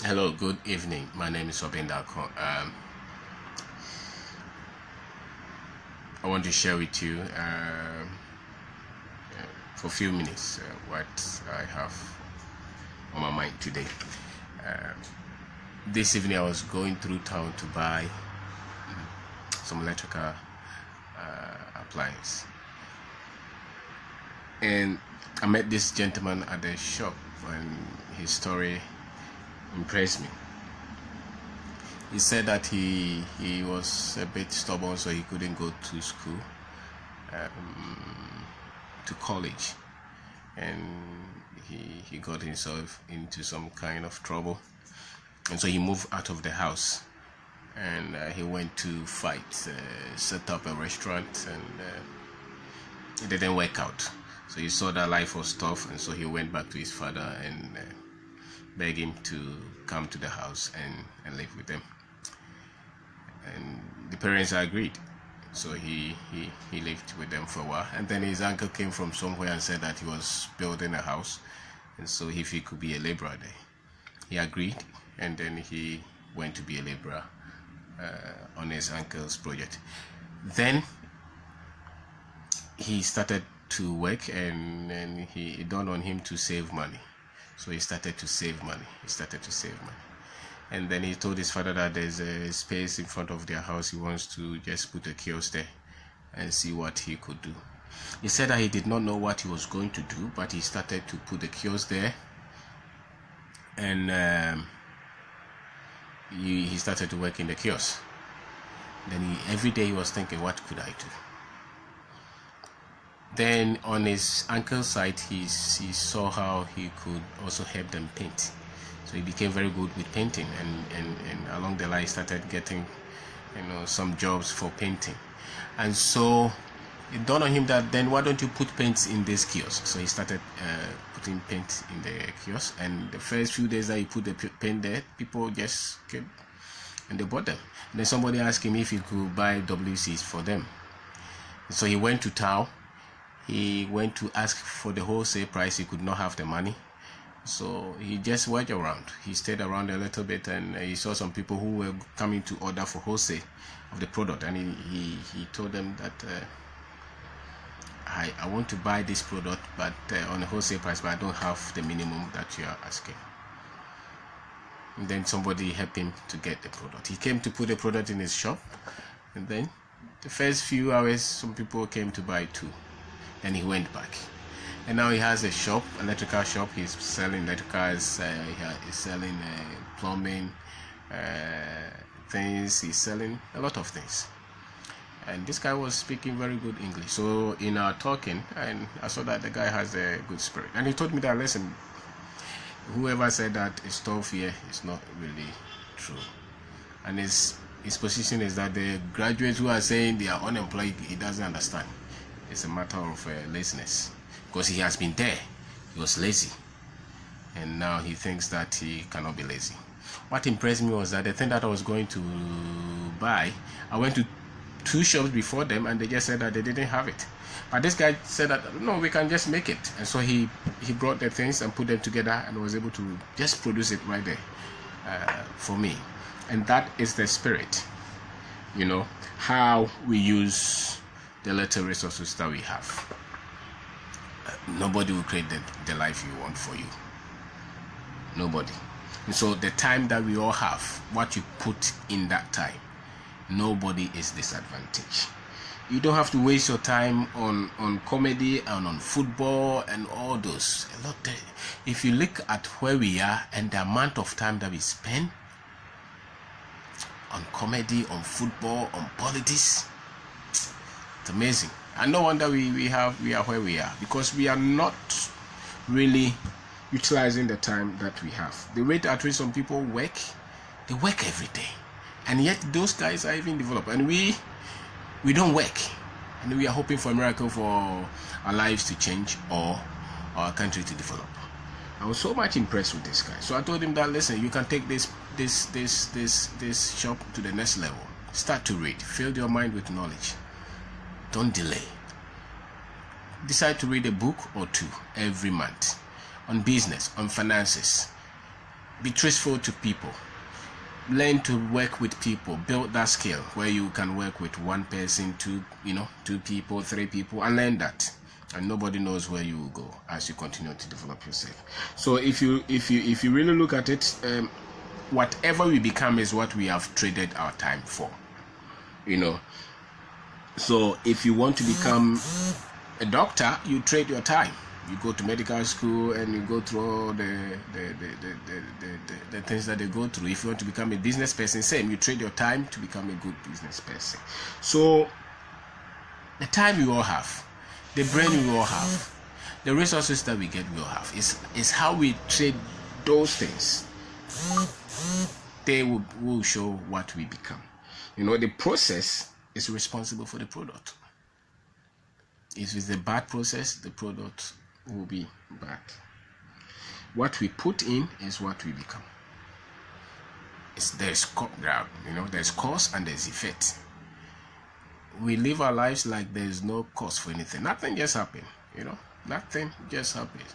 Hello, good evening. My name is Kwabena. I want to share with you for a few minutes what I have on my mind today. This evening I was going through town to buy some electrical appliance, and I met this gentleman at the shop, and his story impressed me. He said that he was a bit stubborn, so he couldn't go to school, to college, and he got himself into some kind of trouble, and so he moved out of the house, and he went to fight, set up a restaurant, and it didn't work out. So he saw that life was tough, and so he went back to his father and begged him to come to the house and live with them. And the parents agreed. So he lived with them for a while. And then his uncle came from somewhere and said that he was building a house, and so if he could be a laborer there. He agreed, and then he went to be a laborer on his uncle's project. Then he started to work, and it dawned on him to save money. So he started to save money. And then he told his father that there's a space in front of their house. He wants to just put a kiosk there and see what he could do. He said that he did not know what he was going to do, but he started to put the kiosk there, and he started to work in the kiosk. Then every day he was thinking, what could I do? Then on his uncle's side, he saw how he could also help them paint. So he became very good with painting, and along the line he started getting some jobs for painting. And so it dawned on him that then why don't you put paints in this kiosk? So he started putting paint in the kiosk, and the first few days that he put the paint there, people just came and they bought them. And then somebody asked him if he could buy WCs for them. So he went to town. He went to ask for the wholesale price. He could not have the money, so he just went around. He stayed around a little bit, and he saw some people who were coming to order for wholesale of the product, and he told them that I want to buy this product, but on a wholesale price, but I don't have the minimum that you are asking. And then somebody helped him to get the product. He came to put the product in his shop, and then the first few hours some people came to buy too. Then he went back, and now he has a shop, electrical shop. He's selling electricals, he's selling plumbing things. He's selling a lot of things. And this guy was speaking very good English. So in our talking, and I saw that the guy has a good spirit. And he told me that, listen, whoever said that it's tough here is not really true. And his position is that the graduates who are saying they are unemployed, he doesn't understand. It's a matter of laziness, because he has been there. He was lazy, and now he thinks that he cannot be lazy. What impressed me was that the thing that I was going to buy, I went to 2 shops before them, and they just said that they didn't have it. But this guy said that no, we can just make it, and so he brought the things and put them together, and was able to just produce it right there for me. And that is the spirit, how we use the little resources that we have. Nobody will create the life you want for you. Nobody. And so the time that we all have, what you put in that time, nobody is disadvantaged. You don't have to waste your time on comedy and on football and all those. If you look at where we are and the amount of time that we spend on comedy, on football, on politics, it's amazing. And no wonder we are where we are, because we are not really utilizing the time that we have. The rate at which some people work, they work every day, and yet those guys are even developed, and we don't work, and we are hoping for a miracle for our lives to change or our country to develop. I was so much impressed with this guy, so I told him that, listen, you can take this shop to the next level. Start to read, fill your mind with knowledge. Don't delay. Decide to read a book or 2 every month on business, on finances, Be truthful to people. Learn to work with people. Build that skill where you can work with one person, two people, three people, and learn that. And nobody knows where you will go as you continue to develop yourself. So if you really look at it, whatever we become is what we have traded our time for. So if you want to become a doctor, you trade your time. You go to medical school and you go through all the things that they go through. If you want to become a business person, same. You trade your time to become a good business person. So the time we all have, the brain we all have, the resources that we get we all have, is how we trade those things. They will show what we become. The process is responsible for the product. If it's a bad process, the product will be bad. What we put in is what we become. There's cause and there's effect. We live our lives like there's no cause for anything. Nothing just happens. Nothing just happens.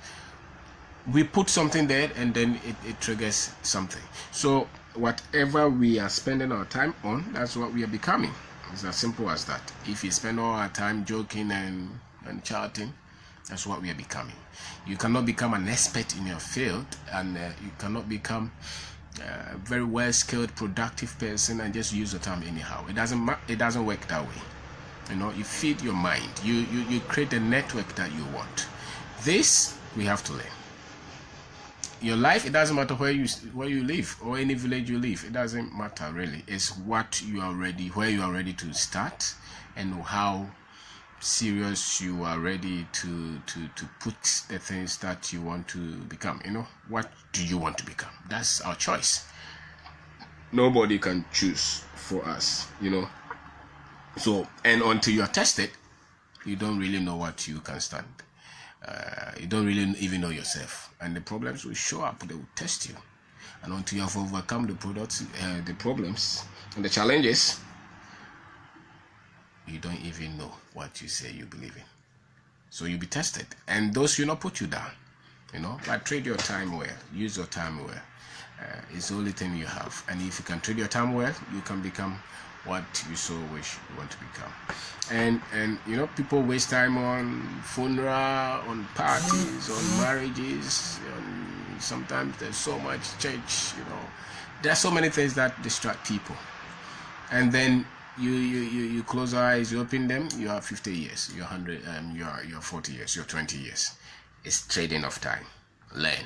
We put something there and then it triggers something. So whatever we are spending our time on, that's what we are becoming. It's as simple as that. If you spend all our time joking and chatting, that's what we are becoming. You cannot become an expert in your field, and you cannot become a very well-skilled, productive person and just use your time anyhow. It doesn't work that way. You feed your mind. You create the network that you want. This we have to learn. Your life, it doesn't matter where you live or any village you live. It doesn't matter really. It's what you are ready, where you are ready to start, and how serious you are ready to put the things that you want to become. What do you want to become? That's our choice. Nobody can choose for us. So, and until you are tested, you don't really know what you can stand. You don't really even know yourself, and the problems will show up. They will test you, and until you have overcome the problems and the challenges, you don't even know what you say you believe in. So you'll be tested, and those will not put you down. But trade your time well. Use your time well. It's the only thing you have, and if you can trade your time well, you can become what you so wish you want to become. And people waste time on funeral, on parties, on marriages, and sometimes there's so much church. There are so many things that distract people, and then you close your eyes, you open them, you have 50 years, you're 100, you're 40 years, you're 20 years. It's trading of time. Learn.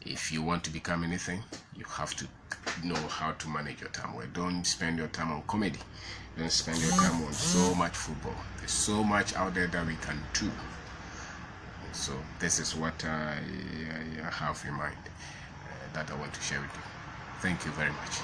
If you want to become anything, you have to know how to manage your time well. Don't spend your time on comedy. Don't spend your time on so much football. There's so much out there that we can do. So this is what I have in mind that I want to share with you. Thank you very much.